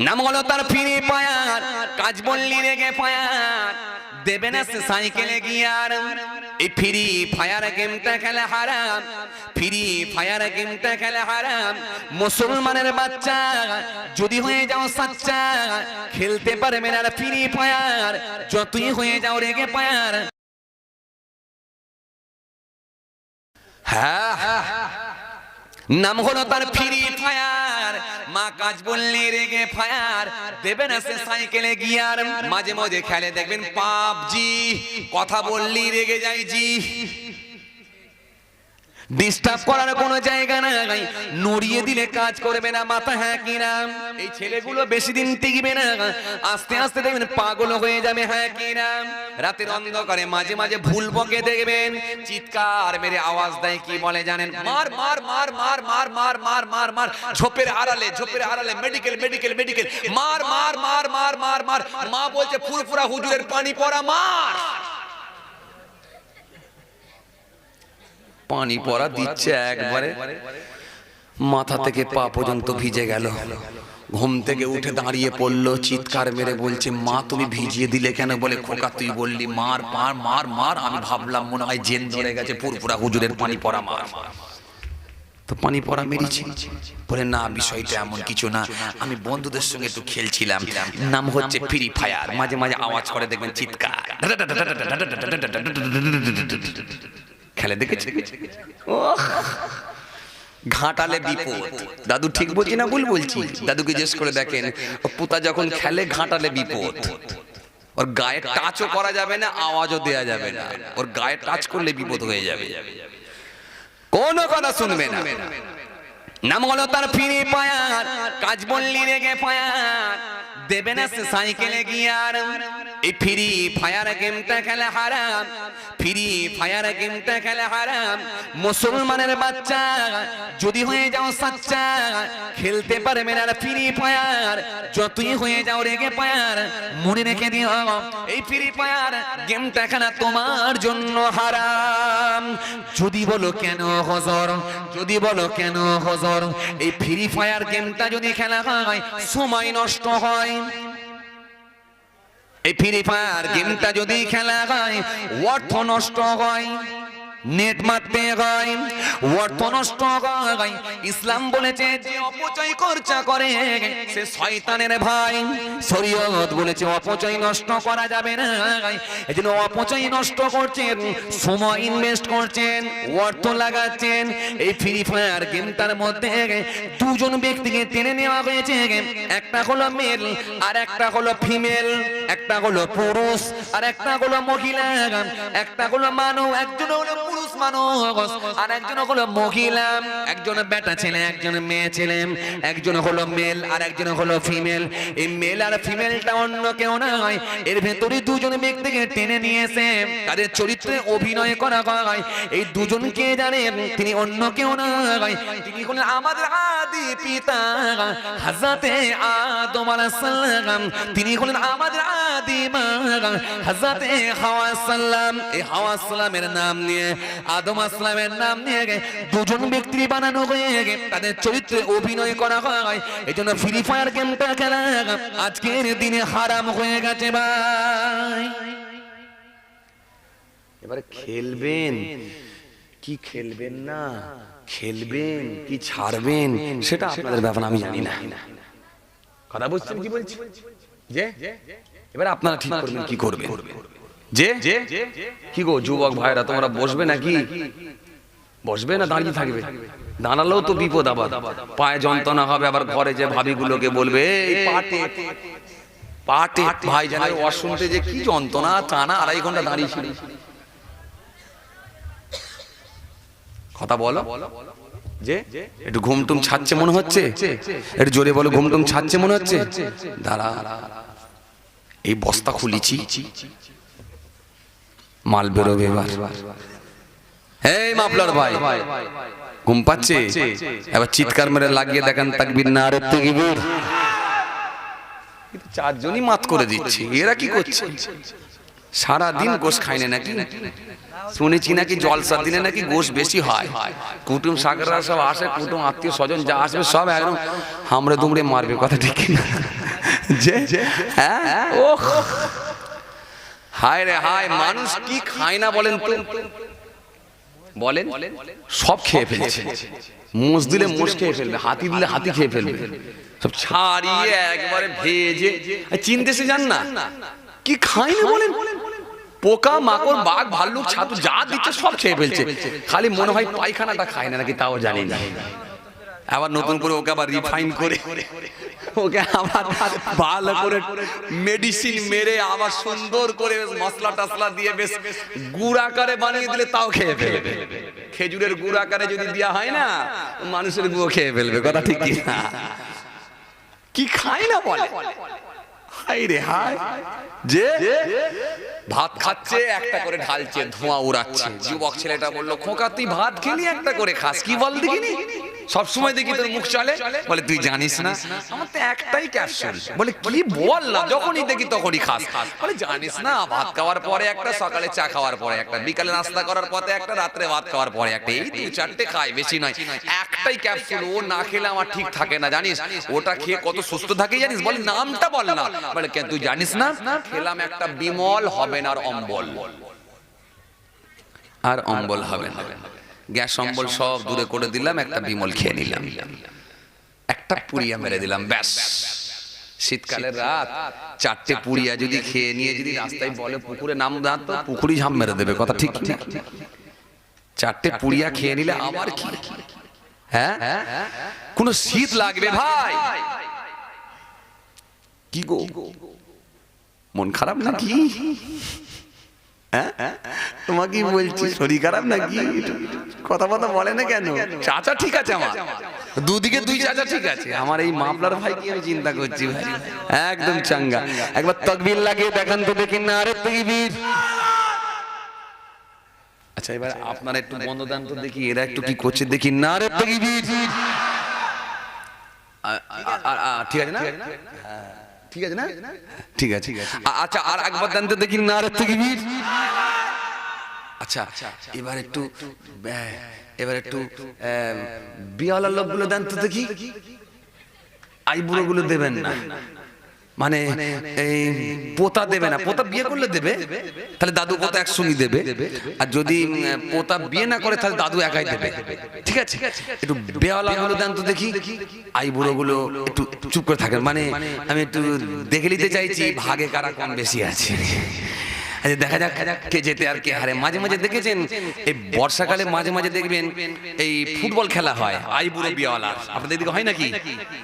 নাম হলো তার ফ্রি ফায়ার। কাজ বললি রেগে ফায়ার, দেবে না সে সাইকেলে গিয়ার। এই ফ্রি ফায়ার গেমটা খেলা হারাম, ফ্রি ফায়ার গেমটা খেলা হারাম। মুসলমানের বাচ্চা যদি হয়ে যাও সাচ্চা, খেলতে পারবে না ফ্রি ফায়ার, যতই হয়ে যাও রেগে ফায়ার। হ্যাঁ, নাম হলো তার ফ্রি ফায়ার। মা কাজ বললে রেগে ফায়ার, দেবে না সে সাইকেলে গিয়ার। মাঝে মাঝে খেলে দেখবেন পাবজি, কথা বললি রেগে যায় জি। ডিস্টার্ব করার কোনো জায়গা নাই, নড়িয়ে দিলে কাজ করবে না মাথা, হ্যাঁ কিনা? এই ছেলেগুলো বেশি দিন টিকবে না, আস্তে আস্তে দেখবেন পাগল হয়ে যাবে, হ্যাঁ কিনা? রাতের অন্ধকারে মাঝে মাঝে ভুল বকে দেখবেন চিৎকার মেরে আওয়াজ দেয়, কি বলে জানেন? মার মার মার মার মার মার মার মার মার, ঝোপের আড়ালে ঝোপের আড়ালে, মেডিকেল মেডিকেল মেডিকেল, মার মার মার মার মার মার। মা বলছে ফুরফুরা হুজুরের পানি পড়া মার। পানি পড়া দিচ্ছে একবারে, মাথা থেকে পা পর্যন্ত ভিজে গেল। ঘুম থেকে উঠে দাঁড়িয়ে পড়লো, চিৎকার মেরে বলছে মা তুমি ভিজিয়ে দিলে কেন? বলে খোকা তুই বললি মার মার মার মার, আমি ভাবলাম মনে হয় জেন ধরে গেছে, ফুরফুরা হুজুরের পানি পড়া মার। তো পানি পড়া মেরেছি? বলে না, বিষয়টা এমন কিছু না, আমি বন্ধুদের সঙ্গে একটু খেলছিলাম, নাম হচ্ছে ফ্রি ফায়ার। মাঝে মাঝে আওয়াজ করে দেখবেন চিৎকার, খেলে দেখেছে। ঘাটালে বিপদ। দাদু ঠিক বলছি না ভুল বলছি? দাদুকে জিজ্ঞেস করে দেখেন, পুতা যখন খেলে ঘাটালে বিপদ। ওর গায়ে টাচও করা যাবে না, আওয়াজও দেয়া যাবে না, ওর গায়ে টাচ করলে বিপদ হয়ে যাবে, কোনো কথা শুনবে না। নাম হলো তার ফ্রি ফায়ার। কাজ বললি রেগে ফায়ার, দেবে না সে সাইকেলে গিয়ার। এই ফ্রি ফায়ার গেমটা খেলা হারাম, ফ্রি ফায়ার গেমটা খেলা হারাম। মুসলমানের বাচ্চা যদি হয়ে যাও সাচ্চা, খেলতে পারবে না ফ্রি ফায়ার, যতই হয়ে যাও রেগে ফায়ার। মনে রেখে দিও এই ফ্রি ফায়ার গেমটা খেলা তোমার জন্য হারাম। যদি বলো কেন হজর, যদি বলো কেন হজর, এই ফ্রি ফায়ার গেমটা যদি খেলা হয় সময় নষ্ট হয়। এই ফ্রি ফায়ার গেমটা যদি খেলা হয় অর্থ নষ্ট হয়, নেট মারতে হয়, অর্থ নষ্ট হয়। ইসলাম বলেছে যে অপচয় খরচা করে সে শয়তানের ভাই। শরীয়ত বলেছে অপচয় নষ্ট করা যাবে না। এজন্য অপচয় নষ্ট করছেন, সময় ইনভেস্ট করছেন, অর্থ লাগাচ্ছেন। এই ফ্রি ফায়ার গেমটার মধ্যে দুজন ব্যক্তিকে টেনে নেওয়া হয়েছে, একটা হলো মেল আর একটা হলো ফিমেল, একটা হলো পুরুষ আর একটা হলো মহিলা, একটা হলো মানব, একজন হলো পুরুষ মানুষ আর একজন হলো মহিলা, একজন বেটা ছেলে একজন মেয়ে ছেলে, একজন হলো মেল আর একজন হলো ফিমেল। এই মেল আর ফিমেলটা অন্য কেউ নয়, এর ভেতরে দুজন ব্যক্তিকে টেনে নিয়েছে, তাদের চরিত্রে অভিনয় করা হয়। এই দুজনকে জানেন, তিনি অন্য কেউ নয়, তিনি হলেন আমাদের আদি পিতা হযরতে আদম আলাইহিস সালাম, তিনি হলেন আমাদের আদি মা হযরতে হাওয়া সালাম। এই হাওয়া সালামের নাম নিয়ে, আদম আসলামের নাম নিয়ে দুজন ব্যক্তি বানানো হয়ে তাদের চরিত্রে অভিনয় করা হয়। এই জন্য ফ্রি ফায়ার গেমটা খেলা আজকের দিনে হারাম হয়ে গেছে ভাই। এবারে খেলবেন কি খেলবেন না, খেলবেন কি ছাড়বেন সেটা আপনাদের ব্যাপার, আমি জানি না। কথা বুঝছেন কি বলছি? যে এবার আপনারা ঠিক করবেন কি করবেন। যে কি গো যুবক ভাইরা, তোমরা বসবে নাকি? বসবে না দাঁড়িয়ে থাকবে? দাঁড়ালেও তো বিপদ, আবার পায়ে যন্ত্রণা হবে, আবার ঘরে যে ভাবিগুলোকে বলবে পাটে পাটে ভাই জানে অশুনতে যে কি যন্ত্রণা, টানা 2.5 ঘন্টা দাঁড়িয়েছিল। কথা বলো, যে একটু ঘুমটুম ছাড়ছে মনে হচ্ছে, একটু জোরে বলো ঘুমটুম ছাড়ছে মনে হচ্ছে। দাঁড়া, এই বস্তা খুলেছি, মাল বেরোবে এবার। এই মাফলার ভাই ঘুম পাচ্ছে? এবার চিৎকার মেরে লাগিয়ে দেখেন তাকবীর নারে তাকবীর। চারজনই মাত করে দিচ্ছে, এরা কি করছে? সারাদিন গোশ খায় না নাকি? শুনেছি নাকি জলসার দিনে নাকি গোশ বেশি হয়, কুটুম সাগররা সব আসে, কুটুম আত্মীয় স্বজন যা আসবে সব একদম হামড়ে দুমড়ে মারবে, কথা ঠিক না? যে হ্যাঁ ও হায় রে হায়, মানুষ কি খায় না বলেন তো, বলেন সব খেয়ে ফেলছে। মোষ দিলে মোষ খেয়ে ফেলবে, হাতি দিলে হাতি খেয়ে ফেলবে, সব ছাড়িয়ে একবারে ভেজে চিনতে সে যান না কি খায় না বলেন। পোকা মাকড় বাঘ ভাল্লুক ছাতু যা দিচ্ছে সব খেয়ে ফেলছে, খালি মনে হয় পায়খানাটা খায় না নাকি তাও জানি না। আবার নতুন করে ওকে আবার রিফাইন করে ওকে আবার ভালো করে মেডিসিন মেরে আবার সুন্দর করে মশলা টসলা দিয়ে বেশ গুড় আকারে বানিয়ে দিলে তাও খেয়ে ফেলবে। খেজুরের গুড় আকারে যদি দেওয়া হয় না, মানুষের গুঁড়ো খেয়ে ফেলবে, কথা ঠিক কি না? কি খায় না বলে, হাই রে হাই, যে ভাত খাচ্ছে একটা করে ঢালছে, ধোঁয়া উড়াচ্ছে। যুবক ছেলেটা বললো, খোকা তুই ভাত খেলি একটা করে খাস, কি বল দেখিনি, সবসময় দেখি তোর মুখ চলে। বলে তুই জানিস না আমার তো একটাই ক্যাপসুল। বলে কি বল না, যখনই দেখি তখনই খাস। বলে জানিস না, ভাত খাওয়ার পরে একটা, সকালে চা খাওয়ার পরে একটা, বিকালে নাস্তা করার পরে একটা, রাত্রে ভাত খাওয়ার পরে একটা, এই 2-4টে খাই, বেশি নয়। একটাই ক্যাপসুল, ও না খেলে আমার ঠিক থাকে না জানিস, ওটা খেয়ে কত সুস্থ থাকে জানিস। বলে নামটা বল না। বলে কেন তুই জানিস না, খেলাম একটা বিমল হবে না, আর অম্বল, আর অম্বল হবে না, গ্যাস অম্বল সব দূরে করে দিলাম, একটা বিমল খেয়ে নিলাম, একটা পুড়িয়া মেরে দিলাম, ব্যাস। শীতকালের রাত, 4টে পুড়িয়া যদি খেয়ে নিয়ে যদি রাস্তায় বলে পুকুরে নাম দাঁত, তো পুকুরি ঝাঁপ মেরে দেবে, কথা ঠিক ঠিক। 4টে পুড়িয়া খেয়ে নিলে আবার কি, হ্যাঁ কোন শীত লাগবে ভাই? কি গো মন খারাপ নাকি? তোমাকে বলছি শরীর খারাপ নাকি? কথা কথা বলে না কেন? চাচা ঠিক আছে, আমার দুদিকে দুই চাচা ঠিক আছে, আমার এই মামলার ভাই কি আমি চিন্তা করছি ভাই, একদম চাঙ্গা। একবার তাকবীর লাগিয়ে দেখান তো দেখি, না আরে তাকবীর। আচ্ছা এবার আপনারা একটু বন্ধ দেন তো দেখি, এরা একটু কি করছে দেখি, না আরে তাকবীর। ঠিক আছে না, ঠিক আছে না, ঠিক আছে। আচ্ছা আর একবার দেন তো দেখি, না আরে তাকবীর। আচ্ছা এবার একটু বিয়াওয়ালা লোকগুলো দেন তো দেখি, আইবুড়ো গুলো দেবেন না, মানে এই পোতা দেবে না, পোতা বিয়ে করলে দেবে, তাহলে দাদু পোতা একসঙ্গে দেবে, আর যদি পোতা বিয়ে না করে তাহলে দাদু একাই দেবে, ঠিক আছে। একটু বিয়াওয়ালা গুলো দেন তো দেখি, আইবুড়ো গুলো একটু চুপ করে থাকেন, মানে আমি একটু দেখে নিতে চাইছি ভাগে কারা কম বেশি আছে। দেখা যাক কে যেতে আর কে হারে। মাঝে মাঝে দেখেছেন এই বর্ষাকালে মাঝে মাঝে দেখবেন এই ফুটবল খেলা হয় আইবুড়ো বিয়াওয়ালা, আপনাদের দিকে হয় নাকি?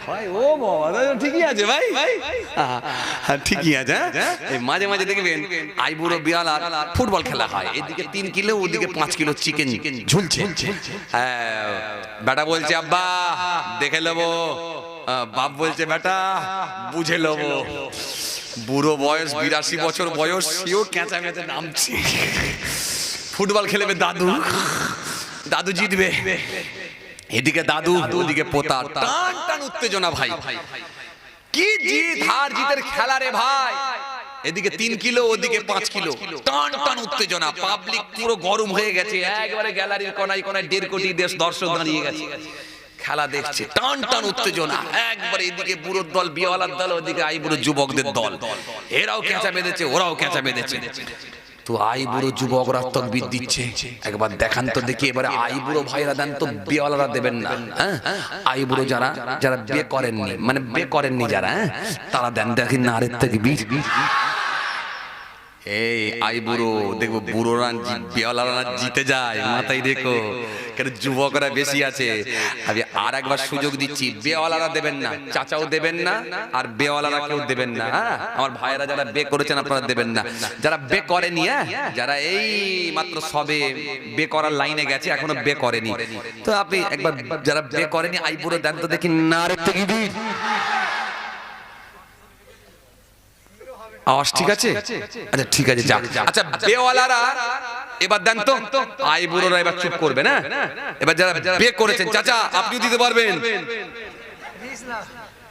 হয়। ও বাবা ঠিকই আছে ভাই, ঠিকই আছে। এই মাঝে মাঝে দেখবেন আইবুড়ো বিয়াওয়ালা ফুটবল খেলা হয়, এদিকে 3 কিলো ওদিকে 5 কিলো চিকেন ঝুলছে। বেটা বলছে আব্বা দেখে নেবো, বাপ বলছে বেটা বুঝে নেবো। বুড়ো বয়স 82 বছর বয়স, সেও ক্যাঁচা ক্যাঁচা নামছে। ফুটবল খেলবে দাদু, দাদু জিতবে, এদিকে দাদু ওদিকে পোতা, টান টান উত্তেজনা ভাই, কি জিত হার জিতের খেলা রে ভাই। এদিকে 3 কিলো ওদিকে 5 কিলো, টান টান উত্তেজনা, পাবলিক পুরো গরম হয়ে গেছে, একবারে গ্যালারির কোনায় কোনায় 1.5 কোটি দর্শক দাঁড়িয়ে গেছে, খেলা দেখছে, টান টান উত্তেজনা একবার। এদিকে বুড়োর দল বিয়াওয়ালার দল, ওদিকে আইবুড়ো যুবকদের দল, এরাও ক্যাঁচা বেঁধেছে ওরাও ক্যাঁচা বেঁধেছে। তো আইবুড়ো যুবকরা তাকবীর দিচ্ছে, একবার দেখান তো দেখি। এবারে আইবুড়ো ভাইরা দেন তো, বিয়াওয়ালারা দেবেন না। আইবুড়ো যারা যারা বিয়ে করেননি, মানে বিয়ে করেননি যারা, তারা দেন দেখি, না আরে তাকবীর। এই আইবুড়ো দেখবো বুড়োরা বিয়াওয়ালারা জিতে যায়, মাথায় রেখো, কেন যুবকরা বেশি আছে। আমি আর একবার সুযোগ দিচ্ছি, বিয়েওয়ালারা দেবেন না, চাচাও দেবেন না, আর বিয়েওয়ালারা কেউ দেবেন না। আমার ভাইয়েরা যারা বে করেছেন আপনারা দেবেন না, যারা বে করেনি, যারা এই মাত্র সবে বে করার লাইনে গেছে এখনো বে করেনি, তো আপনি একবার যারা বে করেনি আইবুড়ো দেন তো দেখি, না রে তাকবীর। আওয়াজ ঠিক আছে? আচ্ছা ঠিক আছে, যা। আচ্ছা বেওয়ালারা এবার দেন তো, আইবুড়োরা এবার চুপ করবে না। এবার যারা বে করেছেন, চাচা আপনিও দিতে পারবেন,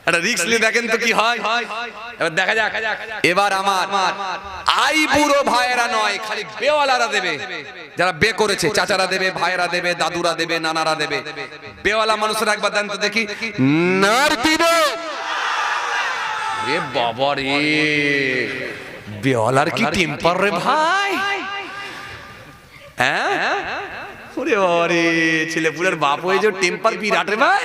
একটা রিস্ক নিয়ে দেখেন তো কি হয়। এবার দেখা যাক। এবার আমার আইবুড়ো ভাইয়েরা নয়, খালি বেওয়ালারা দেবে, যারা বে করেছে, চাচারা দেবে, ভাইয়েরা দেবে, দাদুরা দেবে, নানারা দেবে। বেওয়ালা মানুষরা একবার দেন তো দেখি, নার দিবে, রে বাবা রে, বেওয়ালার কি টেম্পার রে ভাই, হ্যাঁ? ওরে বাবা রে, ছেলেপুলের বাপ হয়ে যে টেম্পার বিরাট রে ভাই।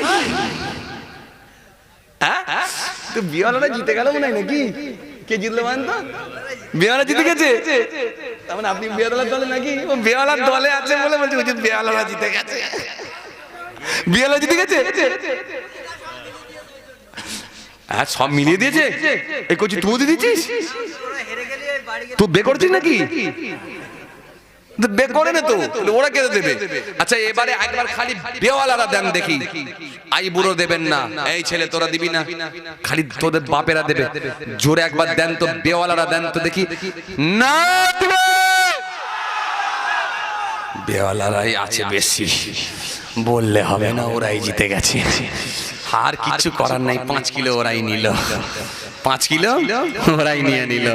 হ্যাঁ, তো বেওয়ালারা জিতে গেল মনে হয় নাকি? কে জিতলো মান তো? বেওয়ালা জিতে গেছে। তার মানে আপনি বেওয়ালার দলে নাকি? ও বেওয়ালার দলে আছে বলে বলছি হুজুর বেওয়ালারা জিতে গেছে। বেওয়ালা জিতে গেছে, হ্যাঁ সব মিলিয়ে দিয়েছে। এই কচি তুই দিয়ে দিচ্ছিস, তুই বে করছিস নাকি? বে করে না তো, ওরা কেটে দেবে। আচ্ছা এবারে একবার খালি বেওয়ালারা দেন দেখি, আই বুড়ো দেবেন না, এই ছেলে তোরা দিবি না, খালি তোদের বাপেরা দেবে। জোরে একবার দেন তো, বেওয়ালারা দেন তো দেখি। না বেওয়ালারাই আছে বেশি, বললে হবে না, ওরাই জিতে গেছে। আর কিছু করার নাই, 5 কিলো ওরাই নিল, 5 কিলো ওরাই নিয়ে নিল।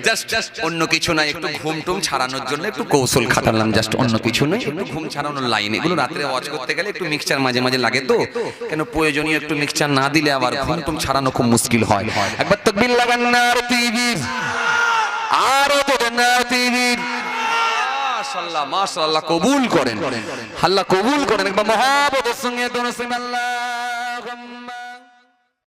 জাস্ট অন্য কিছু নাই, একটু ঘুম টুম ছাড়ানোর জন্য একটু কৌশল খাটালাম, জাস্ট অন্য কিছু নয়, একটু ঘুম ছাড়ানোর লাইন। এগুলো রাত্রে ওয়াজ করতে গেলে একটু মিক্সচার মাঝে মাঝে লাগে তো, কেন প্রয়োজনীয় একটু মিক্সচার না দিলে আবার ঘুম টুম ছাড়ানো খুব মুশকিল হয়। একবার তাকবীর লাগান না তাকবীর, আর না তাকবীর। মাশাআল্লাহ মাশাআল্লাহ, কবুল করেন, আল্লাহ কবুল করেন। একবার মহব্বতের সঙ্গে দরুদ আল্লাহ।